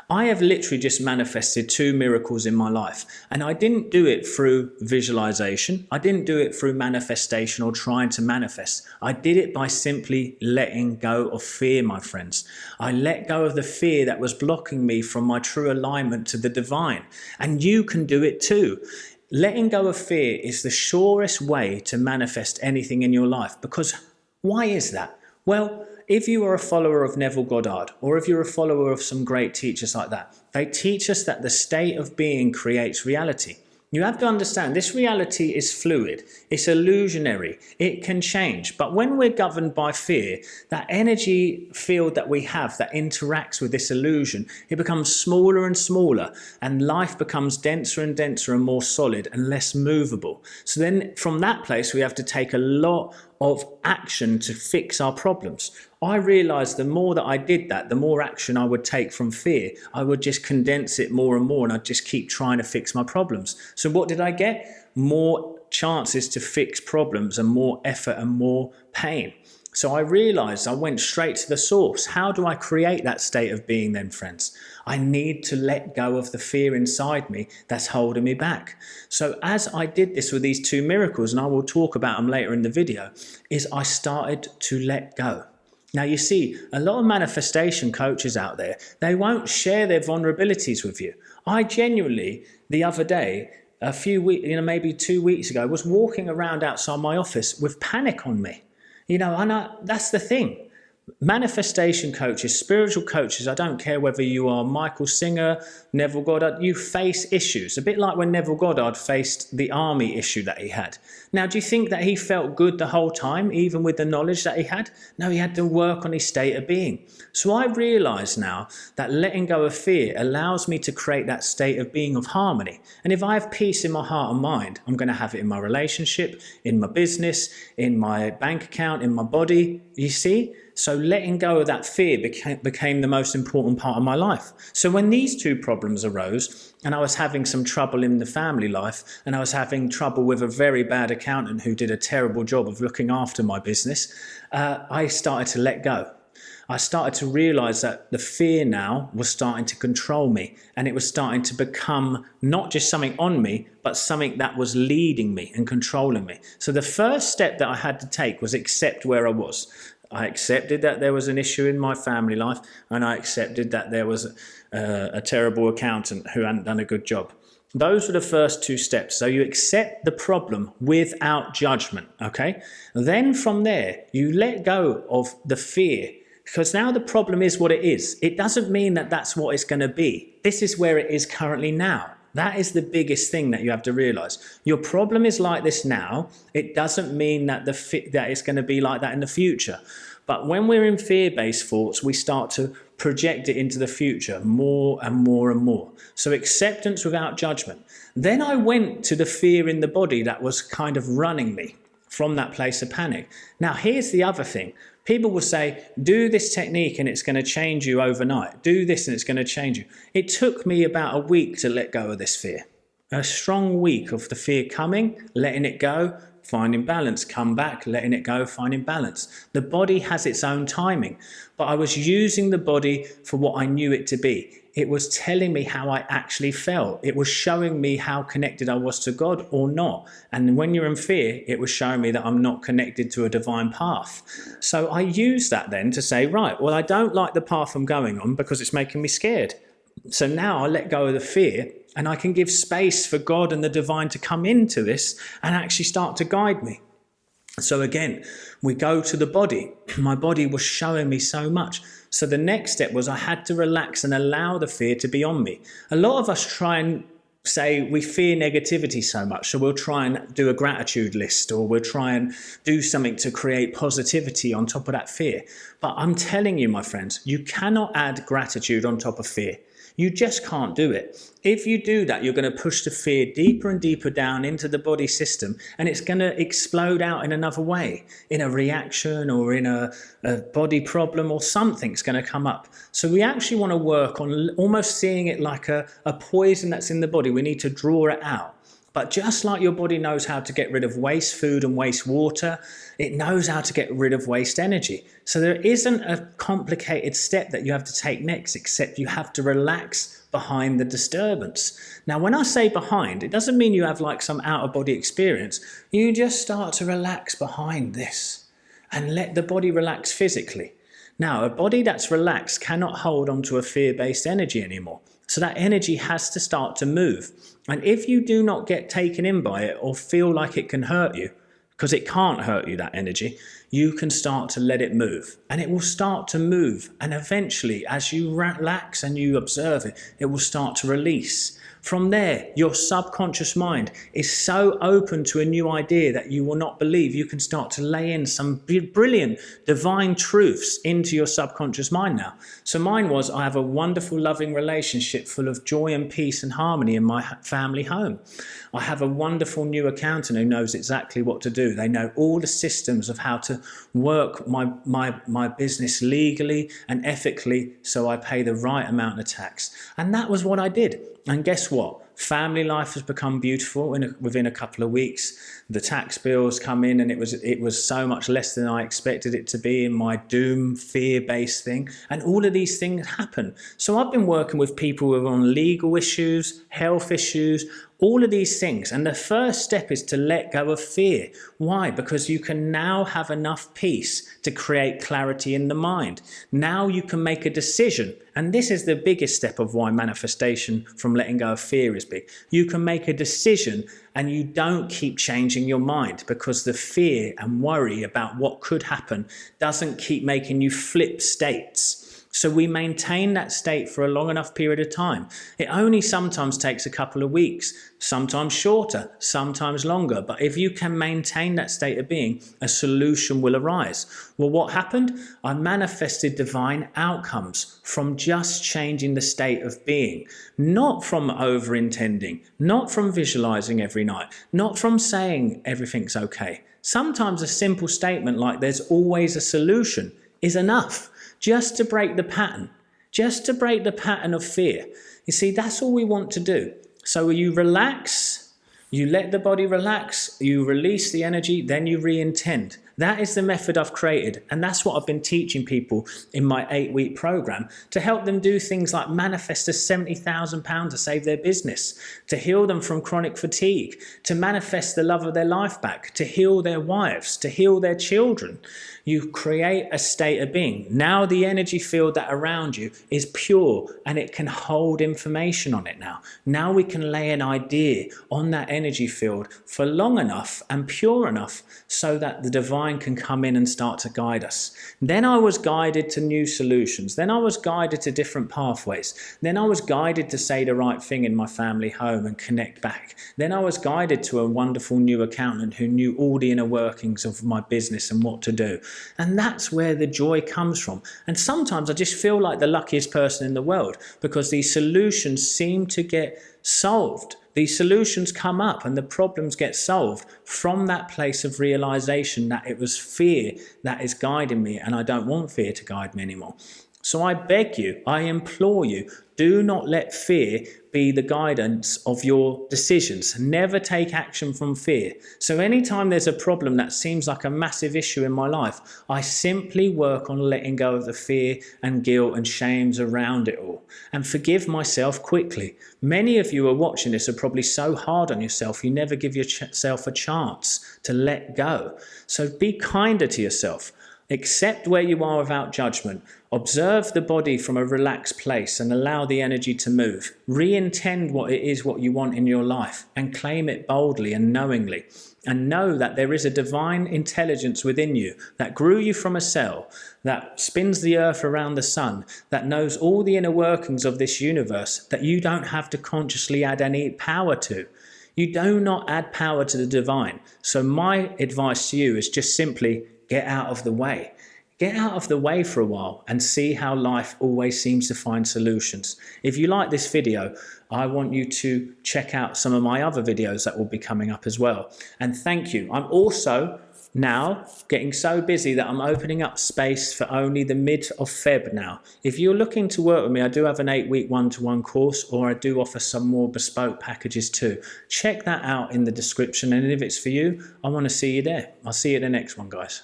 I have literally just manifested 2 miracles in my life. And I didn't do it through visualization. I didn't do it through manifestation or trying to manifest. I did it by simply letting go of fear, my friends. I let go of the fear that was blocking me from my true alignment to the divine. And you can do it too. Letting go of fear is the surest way to manifest anything in your life. Because why is that? Well, if you are a follower of Neville Goddard, or if you're a follower of some great teachers like that, they teach us that the state of being creates reality. You have to understand this reality is fluid, it's illusionary, it can change. But when we're governed by fear, that energy field that we have that interacts with this illusion, it becomes smaller and smaller, and life becomes denser and denser and more solid and less movable. So then from that place, we have to take a lot of action to fix our problems. I realized the more that I did that, the more action I would take from fear. I would just condense it more and more, and I'd just keep trying to fix my problems. So what did I get? More chances to fix problems and more effort and more pain. So I realized I went straight to the source. How do I create that state of being then, friends? I need to let go of the fear inside me that's holding me back. So as I did this with these 2 miracles, and I will talk about them later in the video, is I started to let go. Now, you see, a lot of manifestation coaches out there, they won't share their vulnerabilities with you. I genuinely, the other day, a few weeks, maybe 2 weeks ago, was walking around outside my office with panic on me. And that's the thing. Manifestation coaches, spiritual coaches, I don't care whether you are Michael Singer, Neville Goddard, you face issues. A bit like when Neville Goddard faced the army issue that he had. Now, do you think that he felt good the whole time, even with the knowledge that he had? No, he had to work on his state of being. So I realise now that letting go of fear allows me to create that state of being of harmony. And if I have peace in my heart and mind, I'm going to have it in my relationship, in my business, in my bank account, in my body, you see? So letting go of that fear became the most important part of my life. So when these 2 problems arose, and I was having some trouble in the family life, and I was having trouble with a very bad accountant who did a terrible job of looking after my business, I started to let go. I started to realize that the fear now was starting to control me, and it was starting to become not just something on me, but something that was leading me and controlling me. So the first step that I had to take was accept where I was. I accepted that there was an issue in my family life, and I accepted that there was a terrible accountant who hadn't done a good job. Those were the first 2 steps. So you accept the problem without judgment, okay? Then from there, you let go of the fear, because now the problem is what it is. It doesn't mean that that's what it's going to be. This is where it is currently now. That is the biggest thing that you have to realize. Your problem is like this now. It doesn't mean that that it's going to be like that in the future. But when we're in fear-based thoughts, we start to project it into the future more and more and more. So acceptance without judgment. Then I went to the fear in the body that was kind of running me from that place of panic. Now, here's the other thing. People will say, do this technique and it's going to change you overnight. Do this and it's going to change you. It took me about a week to let go of this fear. A strong week of the fear coming, letting it go, finding balance, come back, letting it go, finding balance. The body has its own timing, but I was using the body for what I knew it to be. It was telling me how I actually felt. It was showing me how connected I was to God or not. And when you're in fear, it was showing me that I'm not connected to a divine path. So I used that then to say, right, well, I don't like the path I'm going on because it's making me scared. So now I let go of the fear, and I can give space for God and the divine to come into this and actually start to guide me. So again, we go to the body. My body was showing me so much. So the next step was I had to relax and allow the fear to be on me. A lot of us try and say we fear negativity so much, so we'll try and do a gratitude list, or we'll try and do something to create positivity on top of that fear. But I'm telling you, my friends, you cannot add gratitude on top of fear. You just can't do it. If you do that, you're going to push the fear deeper and deeper down into the body system, and it's going to explode out in another way, in a reaction or in a body problem, or something's going to come up. So we actually want to work on almost seeing it like a poison that's in the body. We need to draw it out. But just like your body knows how to get rid of waste food and waste water, it knows how to get rid of waste energy. So there isn't a complicated step that you have to take next, except you have to relax behind the disturbance. Now, when I say behind, it doesn't mean you have like some out-of-body experience. You just start to relax behind this and let the body relax physically. Now, a body that's relaxed cannot hold onto a fear-based energy anymore. So that energy has to start to move. And if you do not get taken in by it or feel like it can hurt you, because it can't hurt you, that energy, you can start to let it move. And it will start to move. And eventually, as you relax and you observe it, it will start to release. From there, your subconscious mind is so open to a new idea that you will not believe. You can start to lay in some brilliant divine truths into your subconscious mind now. So mine was, I have a wonderful, loving relationship full of joy and peace and harmony in my family home. I have a wonderful new accountant who knows exactly what to do. They know all the systems of how to work my business legally and ethically, so I pay the right amount of tax. And that was what I did. And guess what? Family life has become beautiful within a couple of weeks. The tax bills come in, and it was so much less than I expected it to be in my doom, fear-based thing. And all of these things happen. So I've been working with people who are on legal issues, health issues, all of these things. And the first step is to let go of fear. Why? Because you can now have enough peace to create clarity in the mind. Now you can make a decision. And this is the biggest step of why manifestation from letting go of fear is big. You can make a decision and you don't keep changing your mind, because the fear and worry about what could happen doesn't keep making you flip states. So we maintain that state for a long enough period of time. It only sometimes takes a couple of weeks, sometimes shorter, sometimes longer. But if you can maintain that state of being, a solution will arise. Well, what happened? I manifested divine outcomes from just changing the state of being, not from over-intending, not from visualizing every night, not from saying everything's okay. Sometimes a simple statement like there's always a solution is enough. Just to break the pattern, just to break the pattern of fear. You see, that's all we want to do. So you relax, you let the body relax, you release the energy, then you re-intend. That is the method I've created. And that's what I've been teaching people in my 8-week program, to help them do things like manifest a £70,000 to save their business, to heal them from chronic fatigue, to manifest the love of their life back, to heal their wives, to heal their children. You create a state of being. Now the energy field that around you is pure and it can hold information on it now. Now we can lay an idea on that energy field for long enough and pure enough so that the divine can come in and start to guide us. Then I was guided to new solutions. Then I was guided to different pathways. Then I was guided to say the right thing in my family home and connect back. Then I was guided to a wonderful new accountant who knew all the inner workings of my business and what to do. And that's where the joy comes from. And sometimes I just feel like the luckiest person in the world, because these solutions seem to get solved. These solutions come up and the problems get solved from that place of realization that it was fear that is guiding me, and I don't want fear to guide me anymore. So I beg you, I implore you, do not let fear be the guidance of your decisions. Never take action from fear. So anytime there's a problem that seems like a massive issue in my life, I simply work on letting go of the fear and guilt and shames around it all, and forgive myself quickly. Many of you who are watching this are probably so hard on yourself, you never give yourself a chance to let go. So be kinder to yourself. Accept where you are without judgment. Observe the body from a relaxed place and allow the energy to move. Re-intend what it is what you want in your life and claim it boldly and knowingly. And know that there is a divine intelligence within you that grew you from a cell, that spins the earth around the sun, that knows all the inner workings of this universe that you don't have to consciously add any power to. You do not add power to the divine. So my advice to you is just simply get out of the way. Get out of the way for a while and see how life always seems to find solutions. If you like this video, I want you to check out some of my other videos that will be coming up as well. And thank you. I'm also now getting so busy that I'm opening up space for only the mid of Feb now. If you're looking to work with me, I do have an 8-week one-to-one course, or I do offer some more bespoke packages too. Check that out in the description, and if it's for you, I want to see you there. I'll see you at the next one, guys.